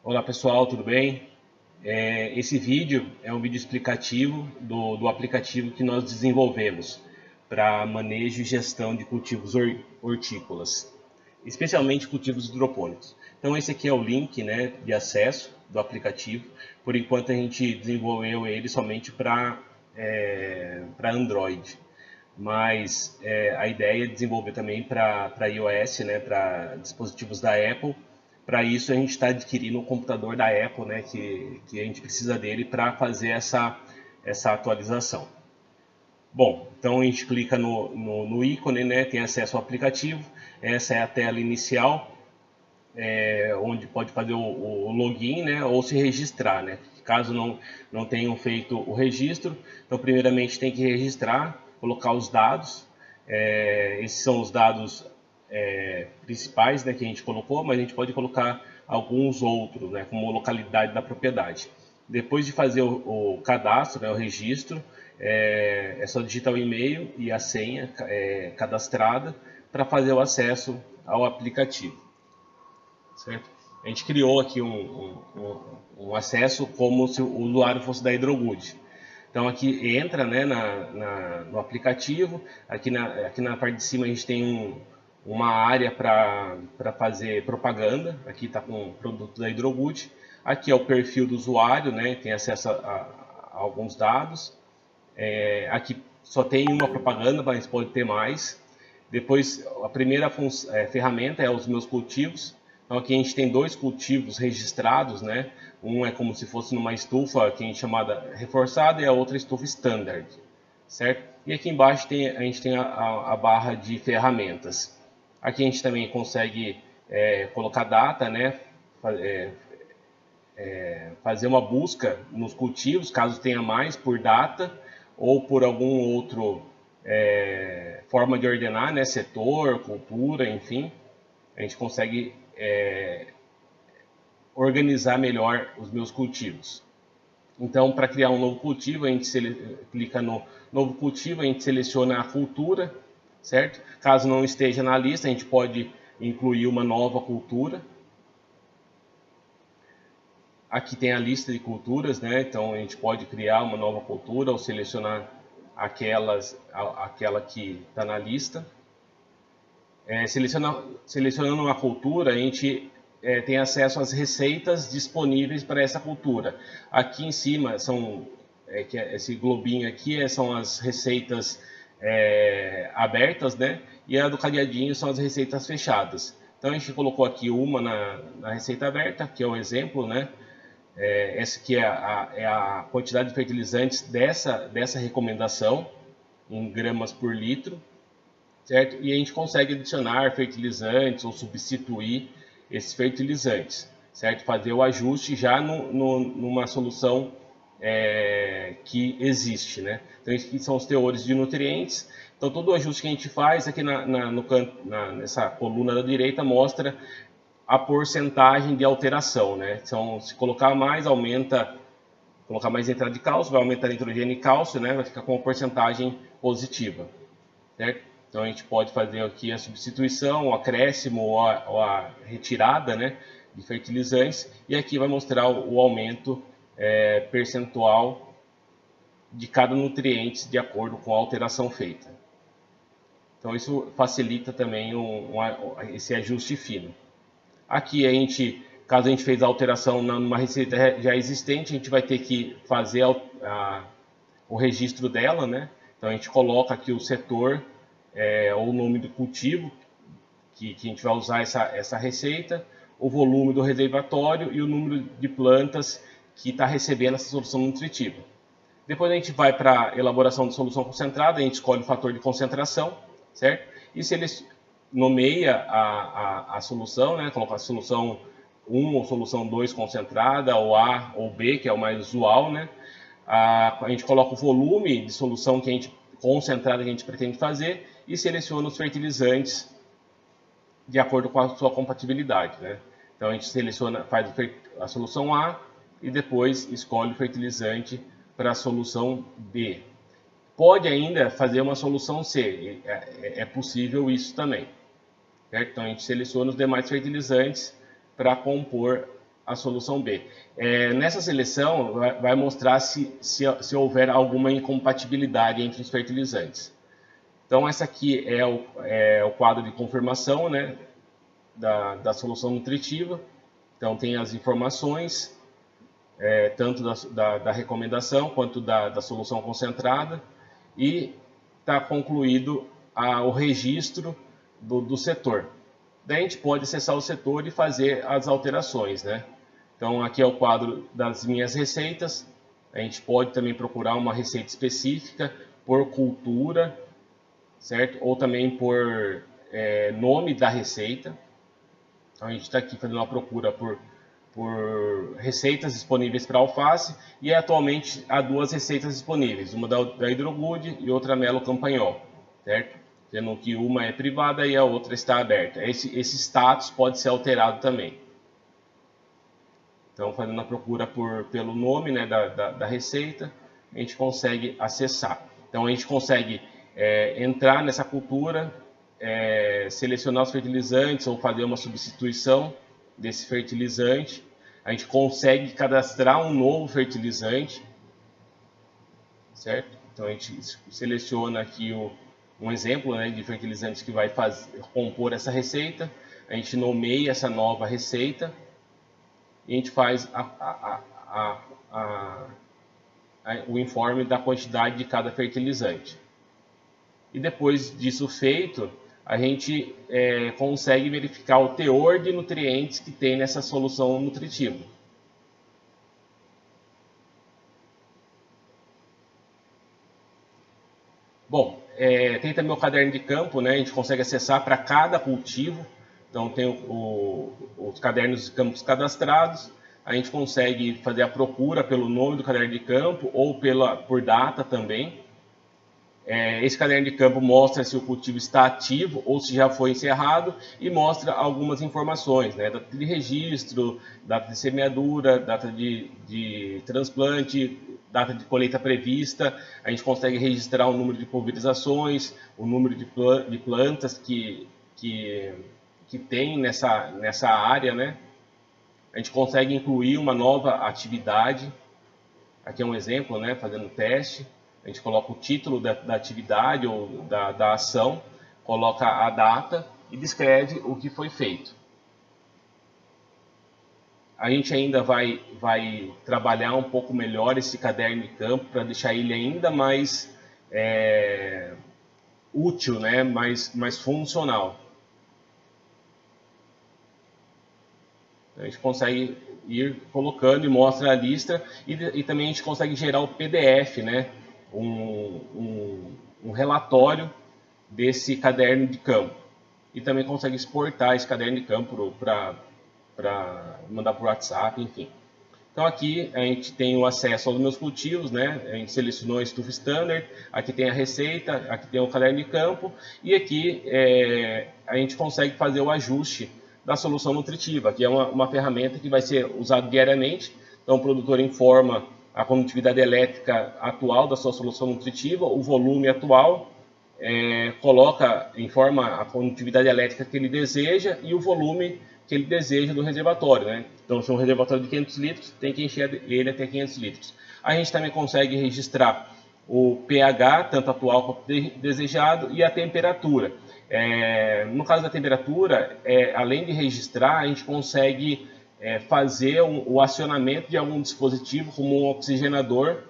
Olá pessoal, tudo bem? Esse vídeo é um vídeo explicativo do aplicativo que nós desenvolvemos para manejo e gestão de cultivos hortícolas, especialmente cultivos hidropônicos. Então esse aqui é o link, né, de acesso do aplicativo. Por enquanto a gente desenvolveu ele somente para Android, mas a ideia é desenvolver também para iOS, né, para dispositivos da Apple. Para isso a gente está adquirindo um computador da Apple, né, que a gente precisa dele para fazer essa atualização. Bom, então a gente clica no ícone, né, tem acesso ao aplicativo. Essa é a tela inicial, onde pode fazer o login, né, ou se registrar, né, caso não tenham feito o registro. Então primeiramente tem que registrar, colocar os dados. Esses são os dados principais, né, que a gente colocou, mas a gente pode colocar alguns outros, né, como localidade da propriedade. Depois de fazer o cadastro, né, o registro, é só digitar o e-mail e a senha cadastrada para fazer o acesso ao aplicativo, certo? A gente criou aqui um acesso como se o usuário fosse da Hidrogood. Então aqui entra, né, no aplicativo, aqui na parte de cima a gente tem uma área para fazer propaganda, aqui está com o produto da Hidrogood. Aqui é o perfil do usuário, né, tem acesso a alguns dados. Aqui só tem uma propaganda, mas pode ter mais. Depois, a primeira ferramenta é os meus cultivos. Então aqui a gente tem dois cultivos registrados, né? Um é como se fosse numa estufa que a gente chamada reforçada e a outra estufa standard, certo? E aqui embaixo a gente tem a barra de ferramentas. Aqui a gente também consegue colocar data, né? Fazer uma busca nos cultivos, caso tenha mais, por data ou por algum outro forma de ordenar, né? Setor, cultura, enfim. A gente consegue organizar melhor os meus cultivos. Então, para criar um novo cultivo, a gente clica no novo cultivo, a gente seleciona a cultura, certo? Caso não esteja na lista, a gente pode incluir uma nova cultura. Aqui tem a lista de culturas, né? Então a gente pode criar uma nova cultura ou selecionar aquela que está na lista. Selecionando uma cultura, a gente tem acesso às receitas disponíveis para essa cultura. Aqui em cima esse globinho aqui são as receitas abertas, né? E a do cadeadinho são as receitas fechadas. Então a gente colocou aqui uma na receita aberta, que é o exemplo, né? Essa aqui é a quantidade de fertilizantes dessa recomendação em gramas por litro, certo? E a gente consegue adicionar fertilizantes ou substituir esses fertilizantes, certo? Fazer o ajuste já numa solução que existe, né? Então, esses são os teores de nutrientes. Então, todo o ajuste que a gente faz aqui nessa coluna da direita mostra a porcentagem de alteração, né? Então, se colocar mais, colocar mais entrada de cálcio, vai aumentar nitrogênio e cálcio, né? Vai ficar com uma porcentagem positiva, certo? Então a gente pode fazer aqui a substituição, o acréscimo ou a retirada, né, de fertilizantes, e aqui vai mostrar o aumento percentual de cada nutriente de acordo com a alteração feita. Então isso facilita também esse ajuste fino. Aqui caso a gente fez a alteração numa receita já existente, a gente vai ter que fazer o registro dela, né? Então a gente coloca aqui o setor ou o nome do cultivo que a gente vai usar essa receita, o volume do reservatório e o número de plantas que está recebendo essa solução nutritiva. Depois a gente vai para a elaboração de solução concentrada, a gente escolhe o fator de concentração, certo? E se ele nomeia a solução, né? Coloca a solução 1 ou solução 2 concentrada, ou A ou B, que é o mais usual, né? A gente coloca o volume de solução concentrada que a gente pretende fazer e seleciona os fertilizantes de acordo com a sua compatibilidade, né? Então a gente faz a solução A e depois escolhe o fertilizante para a solução B. Pode ainda fazer uma solução C, é possível isso também, certo? Então a gente seleciona os demais fertilizantes para compor a solução B. Nessa seleção vai mostrar se houver alguma incompatibilidade entre os fertilizantes. Então essa aqui é o quadro de confirmação, né, da solução nutritiva. Então tem as informações, tanto da recomendação quanto da solução concentrada, e está concluído o registro do setor. Daí a gente pode acessar o setor e fazer as alterações, né? Então aqui é o quadro das minhas receitas. A gente pode também procurar uma receita específica por cultura, certo? Ou também por nome da receita. Então a gente está aqui fazendo uma procura por receitas disponíveis para alface, e atualmente há duas receitas disponíveis, uma da Hidrogood e outra Melo Campagnol, certo? Sendo que uma é privada e a outra está aberta. Esse status pode ser alterado também. Então, fazendo a procura pelo nome, né, da receita, a gente consegue acessar. Então, a gente consegue entrar nessa cultura, selecionar os fertilizantes ou fazer uma substituição desse fertilizante. A gente consegue cadastrar um novo fertilizante, certo? Então, a gente seleciona aqui um exemplo, né, de fertilizantes que vai compor essa receita. A gente nomeia essa nova receita e a gente faz o informe da quantidade de cada fertilizante. E depois disso feito, a gente consegue verificar o teor de nutrientes que tem nessa solução nutritiva. Bom, tem também o caderno de campo, né? A gente consegue acessar para cada cultivo. Então tem os cadernos de campos cadastrados. A gente consegue fazer a procura pelo nome do caderno de campo ou por data também. Esse caderno de campo mostra se o cultivo está ativo ou se já foi encerrado, e mostra algumas informações, né? Data de registro, data de semeadura, data de transplante, data de colheita prevista. A gente consegue registrar o número de pulverizações, o número de plantas que tem nessa área, né? A gente consegue incluir uma nova atividade. Aqui é um exemplo, né? Fazendo teste. A gente coloca o título da atividade ou da ação, coloca a data e descreve o que foi feito. A gente ainda vai trabalhar um pouco melhor esse caderno de campo para deixar ele ainda mais útil, né? mais funcional. A gente consegue ir colocando e mostra a lista, e também a gente consegue gerar o PDF, né? Um relatório desse caderno de campo, e também consegue exportar esse caderno de campo para mandar por WhatsApp, enfim. Então aqui a gente tem o acesso aos meus cultivos, né? A gente selecionou a estufa standard, aqui tem a receita, aqui tem o caderno de campo, e aqui a gente consegue fazer o ajuste da solução nutritiva, que é uma ferramenta que vai ser usada diariamente. Então o produtor informa a condutividade elétrica atual da sua solução nutritiva, o volume atual, informa a condutividade elétrica que ele deseja e o volume que ele deseja do reservatório, né? Então, se é um reservatório de 500 litros, tem que encher ele até 500 litros. A gente também consegue registrar o pH, tanto atual quanto desejado, e a temperatura. No caso da temperatura, além de registrar, a gente consegue fazer o acionamento de algum dispositivo, como um oxigenador,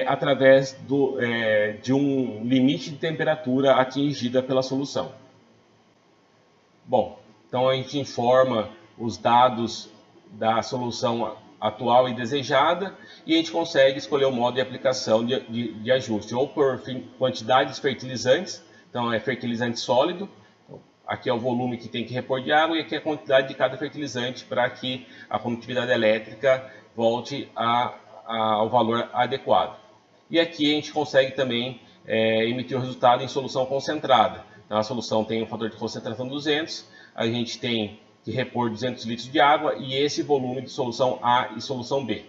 através de um limite de temperatura atingida pela solução. Bom, então a gente informa os dados da solução atual e desejada, e a gente consegue escolher o modo de aplicação de ajuste, ou por quantidade de fertilizantes. Então é fertilizante sólido, aqui é o volume que tem que repor de água, e aqui é a quantidade de cada fertilizante, para que a condutividade elétrica volte ao valor adequado. E aqui a gente consegue também emitir o resultado em solução concentrada. Então a solução tem um fator de concentração 200, a gente tem que repor 200 litros de água e esse volume de solução A e solução B.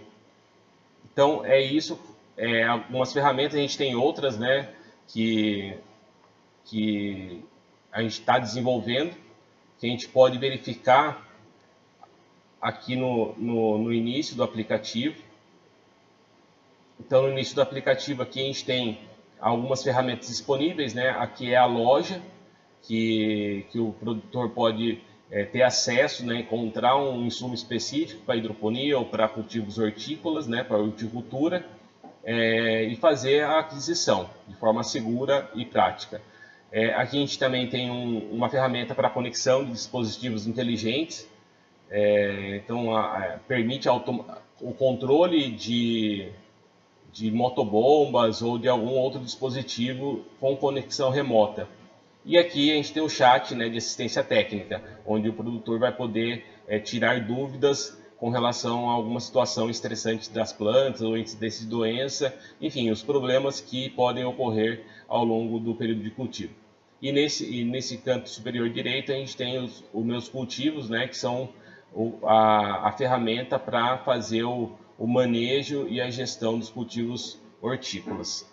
Então é isso, algumas ferramentas. A gente tem outras, né, que a gente está desenvolvendo, que a gente pode verificar aqui no início do aplicativo. Então, no início do aplicativo aqui a gente tem algumas ferramentas disponíveis, né? Aqui é a loja, que o produtor pode ter acesso, né? Encontrar um insumo específico para hidroponia ou para cultivos hortícolas, né? Para horticultura, e fazer a aquisição de forma segura e prática. Aqui a gente também tem uma ferramenta para conexão de dispositivos inteligentes, então permite o controle de motobombas ou de algum outro dispositivo com conexão remota. E aqui a gente tem o chat, né, de assistência técnica, onde o produtor vai poder tirar dúvidas com relação a alguma situação estressante das plantas ou incidência de doença, enfim, os problemas que podem ocorrer ao longo do período de cultivo. E nesse canto superior direito a gente tem os meus cultivos, né, que são a ferramenta para fazer o manejo e a gestão dos cultivos hortícolas.